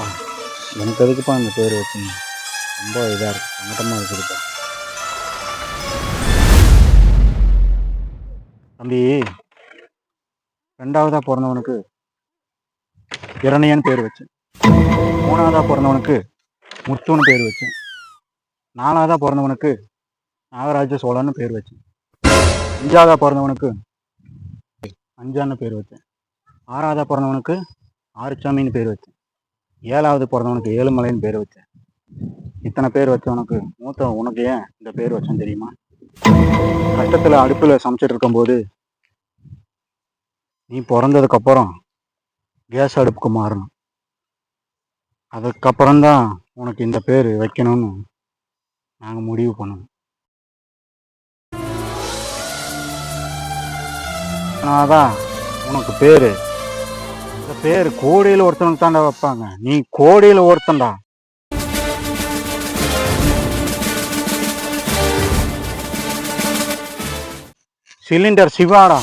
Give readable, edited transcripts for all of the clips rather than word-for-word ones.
அப்பா எனக்கு எதுக்குப்பா இந்த பேர் வச்சுங்க ரொம்ப இதாக இருக்குது, சங்கடமாக இருக்குதுப்பா. தம்பி, ரெண்டாவதாக பிறந்தவனுக்கு இரணியன் பேர் வச்சேன். மூணாவதாக பிறந்தவனுக்கு முத்துன்னு பேர் வச்சேன். நாலாவதாக பிறந்தவனுக்கு நாகராஜ சோழன்னு பேர் வச்சேன். அஞ்சாவதாக பிறந்தவனுக்கு அஞ்சான்னு பேர் வச்சேன். ஆறாவதாக பிறந்தவனுக்கு ஆறுச்சாமின்னு பேர் வச்சேன். ஏழாவது பிறந்தவனுக்கு ஏழுமலைன்னு பேர் வச்சேன். இத்தனை பேர் வச்சவனுக்கு மூத்த உனக்கு ஏன் இந்த பேர் வச்சேன்னு தெரியுமா? கஷ்டத்தில் அடுப்பில் சமைச்சிட்டு இருக்கும்போது நீ பிறந்ததுக்கப்புறம் கேஸ் அடுப்புக்கு மாறணும். அதுக்கப்புறம்தான் உனக்கு இந்த பேர் வைக்கணும்னு நாங்கள் முடிவு பண்ணோம். அதான் உனக்கு பேர், இந்த பேர் கோடியில் ஒருத்தனுக்கு தாண்டா வைப்பாங்க. நீ கோடியில் ஒருத்தன்டா. சிலிண்டர் சிவாடா.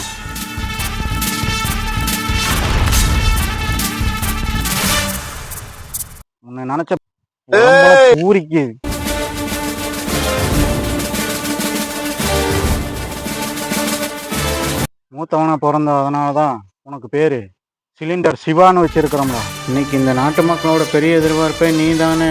உன்னை நினைச்ச பூரிக்கு மூத்தவனா பிறந்த, அதனாலதான் உனக்கு பேரு சிலிண்டர் சிவான்னு வச்சிருக்கிறோம்டா. இன்னைக்கு இந்த நாட்டு மக்களோட பெரிய எதிர்பார்ப்பே நீ தானே.